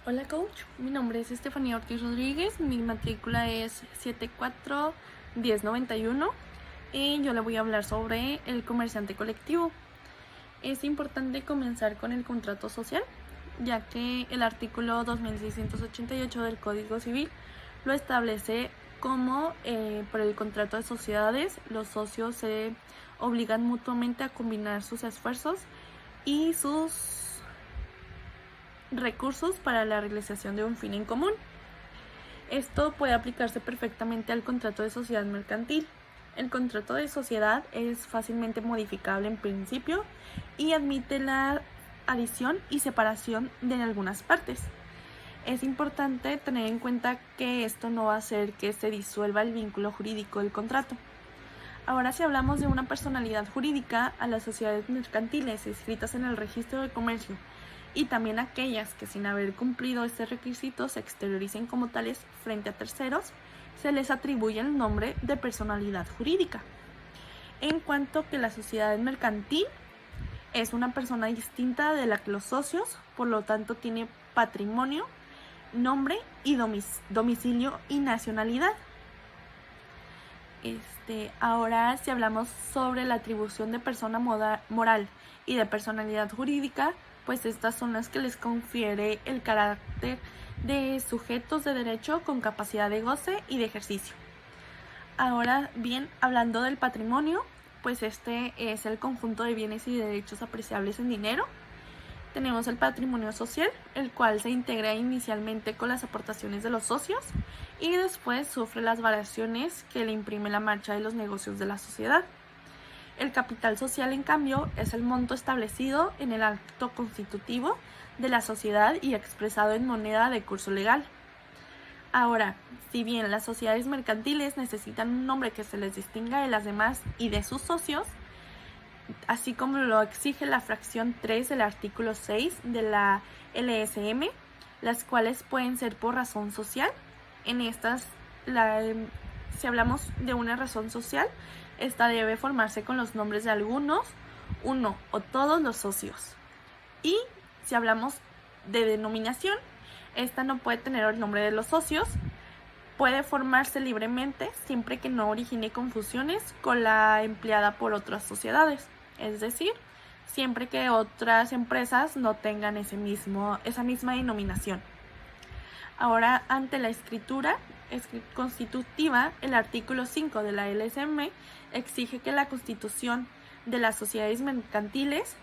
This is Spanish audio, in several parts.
Hola coach, mi nombre es Estefanía Ortiz Rodríguez, mi matrícula es 741091 y yo le voy a hablar sobre el comerciante colectivo. Es importante comenzar con el contrato social, ya que el artículo 2688 del Código Civil lo establece como por el contrato de sociedades los socios se obligan mutuamente a combinar sus esfuerzos y sus recursos para la realización de un fin en común. Esto puede aplicarse perfectamente al contrato de sociedad mercantil. El contrato de sociedad es fácilmente modificable en principio y admite la adición y separación de algunas partes. Es importante tener en cuenta que esto no va a hacer que se disuelva el vínculo jurídico del contrato. Ahora, si hablamos de una personalidad jurídica, a las sociedades mercantiles inscritas en el registro de comercio y también aquellas que sin haber cumplido este requisito se exterioricen como tales frente a terceros, se les atribuye el nombre de personalidad jurídica. En cuanto que la sociedad mercantil es una persona distinta de la que los socios, por lo tanto tiene patrimonio, nombre y domicilio y nacionalidad. Ahora, si hablamos sobre la atribución de persona moral y de personalidad jurídica, pues estas son las que les confiere el carácter de sujetos de derecho con capacidad de goce y de ejercicio. Ahora bien, hablando del patrimonio, pues este es el conjunto de bienes y derechos apreciables en dinero. Tenemos el patrimonio social, el cual se integra inicialmente con las aportaciones de los socios y después sufre las variaciones que le imprime la marcha de los negocios de la sociedad. El capital social, en cambio, es el monto establecido en el acto constitutivo de la sociedad y expresado en moneda de curso legal. Ahora, si bien las sociedades mercantiles necesitan un nombre que se les distinga de las demás y de sus socios, así como lo exige la fracción 3 del artículo 6 de la LSM, las cuales pueden ser por razón social. En estas, si hablamos de una razón social, esta debe formarse con los nombres de algunos, uno o todos los socios. Y si hablamos de denominación, esta no puede tener el nombre de los socios, puede formarse libremente siempre que no origine confusiones con la empleada por otras sociedades. Es decir, siempre que otras empresas no tengan esa misma denominación. Ahora, ante la escritura constitutiva, el artículo 5 de la LSM exige que la constitución de las sociedades mercantiles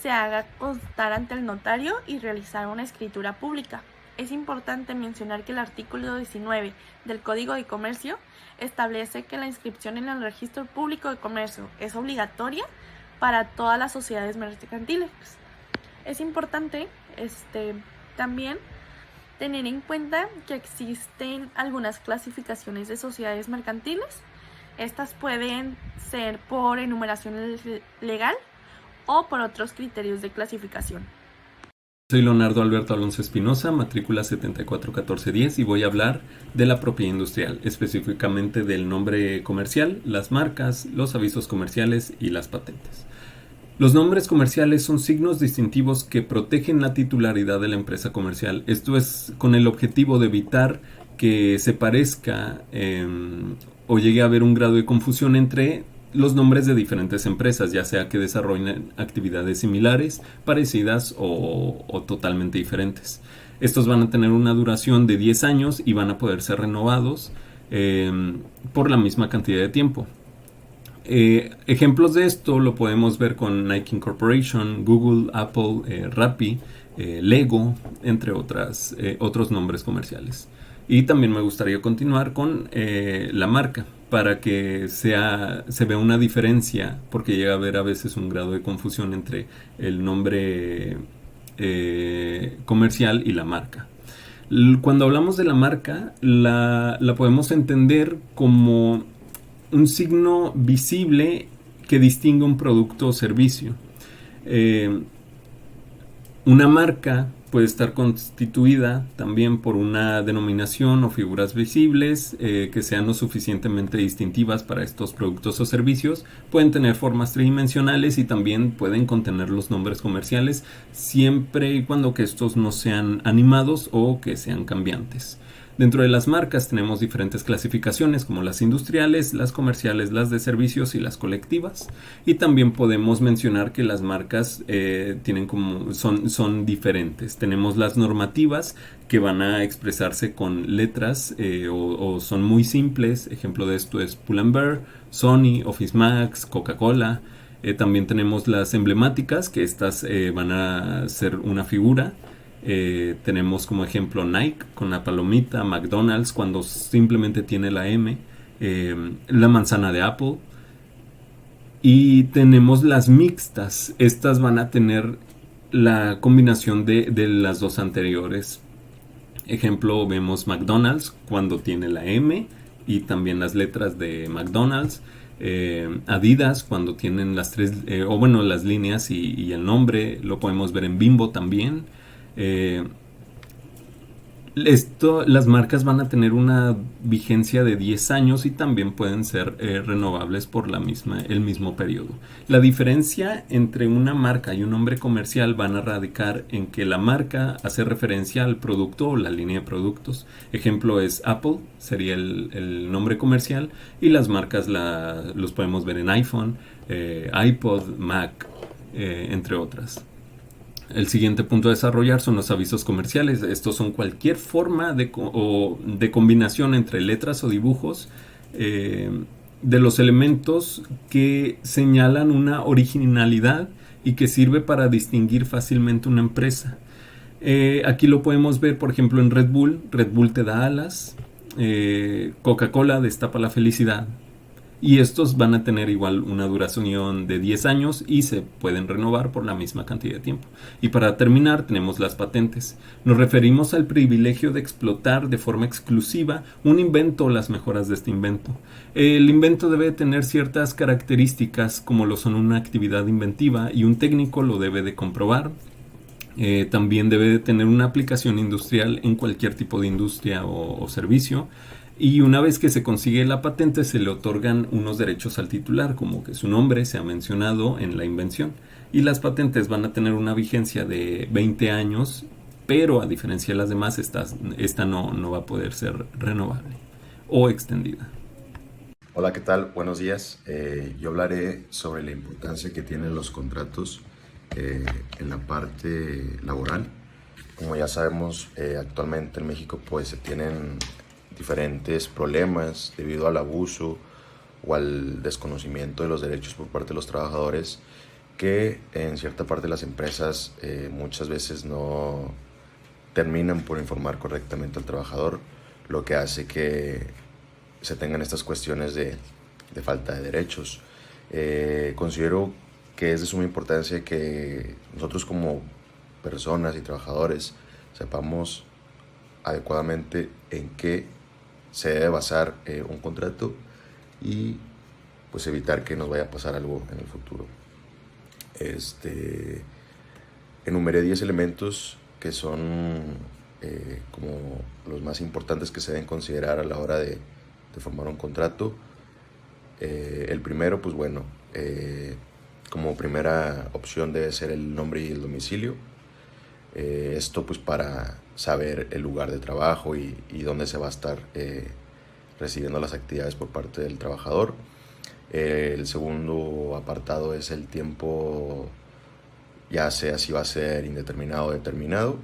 se haga constar ante el notario y realizar una escritura pública. Es importante mencionar que el artículo 19 del Código de Comercio establece que la inscripción en el Registro Público de Comercio es obligatoria para todas las sociedades mercantiles. Es importante también tener en cuenta que existen algunas clasificaciones de sociedades mercantiles. Estas pueden ser por enumeración legal o por otros criterios de clasificación. Soy Leonardo Alberto Alonso Espinosa, matrícula 741410, y voy a hablar de la propiedad industrial, específicamente del nombre comercial, las marcas, los avisos comerciales y las patentes. Los nombres comerciales son signos distintivos que protegen la titularidad de la empresa comercial. Esto es con el objetivo de evitar que se parezca o llegue a haber un grado de confusión entre los nombres de diferentes empresas, ya sea que desarrollen actividades similares, parecidas o totalmente diferentes. Estos van a tener una duración de 10 años y van a poder ser renovados por la misma cantidad de tiempo. Ejemplos de esto lo podemos ver con Nike Incorporation, Google, Apple, Rappi, Lego, entre otros nombres comerciales. Y también me gustaría continuar con la marca para que se vea una diferencia, porque llega a haber a veces un grado de confusión entre el nombre comercial y la marca. Cuando hablamos de la marca, la podemos entender como un signo visible que distingue un producto o servicio. Una marca puede estar constituida también por una denominación o figuras visibles que sean lo suficientemente distintivas para estos productos o servicios. Pueden tener formas tridimensionales y también pueden contener los nombres comerciales siempre y cuando que estos no sean animados o que sean cambiantes. Dentro de las marcas tenemos diferentes clasificaciones como las industriales, las comerciales, las de servicios y las colectivas. Y también podemos mencionar que las marcas son diferentes. Tenemos las normativas que van a expresarse con letras o son muy simples. Ejemplo de esto es Pull&Bear, Sony, Office Max, Coca-Cola. También tenemos las emblemáticas, que estas van a ser una figura. Tenemos como ejemplo Nike con la palomita, McDonald's cuando simplemente tiene la M, la manzana de Apple. Y tenemos las mixtas, estas van a tener la combinación de las dos anteriores. Ejemplo, vemos McDonald's cuando tiene la M y también las letras de McDonald's. Adidas cuando tienen las tres, las líneas y el nombre. Lo podemos ver en Bimbo también. Las marcas van a tener una vigencia de 10 años y también pueden ser renovables por el mismo periodo. La diferencia entre una marca y un nombre comercial van a radicar en que la marca hace referencia al producto o la línea de productos. Ejemplo es Apple, sería el nombre comercial, y las marcas los podemos ver en iPhone, iPod, Mac, entre otras. El siguiente punto a desarrollar son los avisos comerciales. Estos son cualquier forma de combinación entre letras o dibujos de los elementos que señalan una originalidad y que sirve para distinguir fácilmente una empresa. Aquí lo podemos ver, por ejemplo, en Red Bull. Red Bull te da alas. Coca-Cola destapa la felicidad. Y estos van a tener igual una duración de 10 años y se pueden renovar por la misma cantidad de tiempo. Y para terminar tenemos las patentes. Nos referimos al privilegio de explotar de forma exclusiva un invento o las mejoras de este invento. El invento debe tener ciertas características como lo son una actividad inventiva y un técnico lo debe de comprobar. También debe de tener una aplicación industrial en cualquier tipo de industria o servicio. Y una vez que se consigue la patente se le otorgan unos derechos al titular, como que su nombre sea mencionado en la invención. Y las patentes van a tener una vigencia de 20 años, pero a diferencia de las demás, esta no va a poder ser renovable o extendida. Hola, ¿qué tal? Buenos días. Yo hablaré sobre la importancia que tienen los contratos en la parte laboral. Como ya sabemos, actualmente en México pues se tienen diferentes problemas debido al abuso o al desconocimiento de los derechos por parte de los trabajadores, que en cierta parte de las empresas muchas veces no terminan por informar correctamente al trabajador, lo que hace que se tengan estas cuestiones de falta de derechos. Considero que es de suma importancia que nosotros como personas y trabajadores sepamos adecuadamente en qué se debe basar un contrato y pues evitar que nos vaya a pasar algo en el futuro. Enumeré 10 elementos que son como los más importantes que se deben considerar a la hora de formar un contrato. El primero, pues bueno, como primera opción debe ser el nombre y el domicilio. Esto pues para saber el lugar de trabajo y dónde se va a estar recibiendo las actividades por parte del trabajador. El segundo apartado es el tiempo, ya sea si va a ser indeterminado o determinado.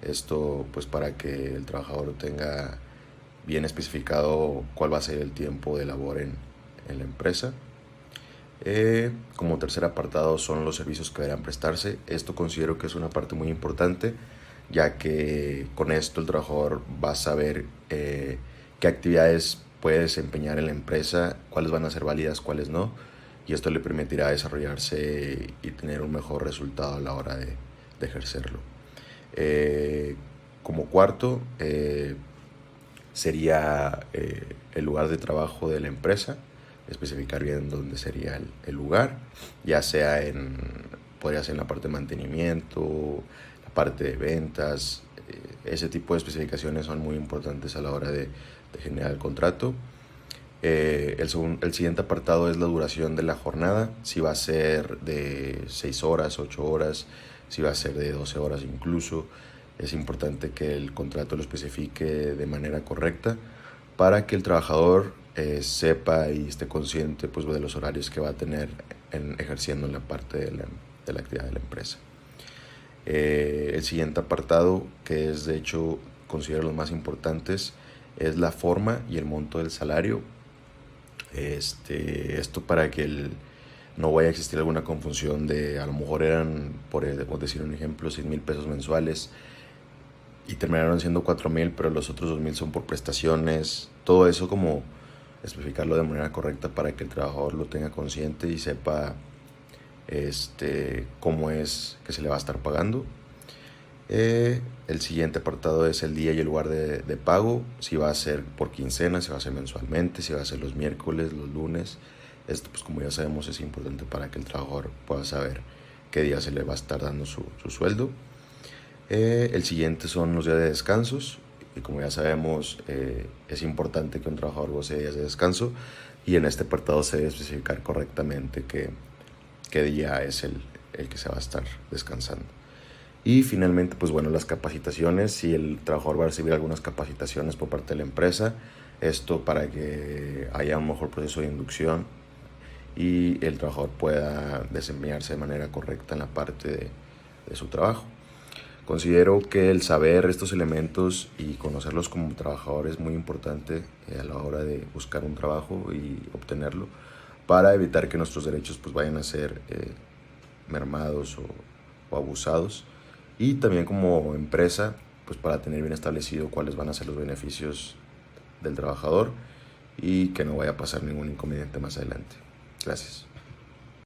Esto pues para que el trabajador tenga bien especificado cuál va a ser el tiempo de labor en la empresa. Como tercer apartado son los servicios que deberán prestarse. Esto considero que es una parte muy importante, ya que con esto el trabajador va a saber qué actividades puede desempeñar en la empresa, cuáles van a ser válidas, cuáles no, y esto le permitirá desarrollarse y tener un mejor resultado a la hora de ejercerlo. Como cuarto sería el lugar de trabajo de la empresa. Especificar bien dónde sería el lugar, ya sea podría ser en la parte de mantenimiento, la parte de ventas. Ese tipo de especificaciones son muy importantes a la hora de generar el contrato. El siguiente apartado es la duración de la jornada, si va a ser de 6 horas, 8 horas, si va a ser de 12 horas incluso. Es importante que el contrato lo especifique de manera correcta para que el trabajador sepa y esté consciente pues, de los horarios que va a tener ejerciendo en la parte de la actividad de la empresa. El siguiente apartado, que es de hecho considero los más importantes, es la forma y el monto del salario. Esto para que no vaya a existir alguna confusión de a lo mejor eran, por decir un ejemplo, 6,000 pesos mensuales y terminaron siendo 4,000, pero los otros 2,000 son por prestaciones. Todo eso como especificarlo de manera correcta para que el trabajador lo tenga consciente y sepa cómo es que se le va a estar pagando. El siguiente apartado es el día y el lugar de pago, si va a ser por quincena, si va a ser mensualmente, si va a ser los miércoles, los lunes. Esto pues como ya sabemos es importante para que el trabajador pueda saber qué día se le va a estar dando su sueldo. El siguiente son los días de descansos, y como ya sabemos es importante que un trabajador goce de días de descanso, y en este apartado se debe especificar correctamente qué día es el que se va a estar descansando. Y finalmente, pues bueno, las capacitaciones, si el trabajador va a recibir algunas capacitaciones por parte de la empresa, esto para que haya un mejor proceso de inducción y el trabajador pueda desempeñarse de manera correcta en la parte de su trabajo. Considero que el saber estos elementos y conocerlos como trabajador es muy importante a la hora de buscar un trabajo y obtenerlo, para evitar que nuestros derechos pues vayan a ser mermados o abusados, y también como empresa pues para tener bien establecido cuáles van a ser los beneficios del trabajador y que no vaya a pasar ningún inconveniente más adelante. Gracias.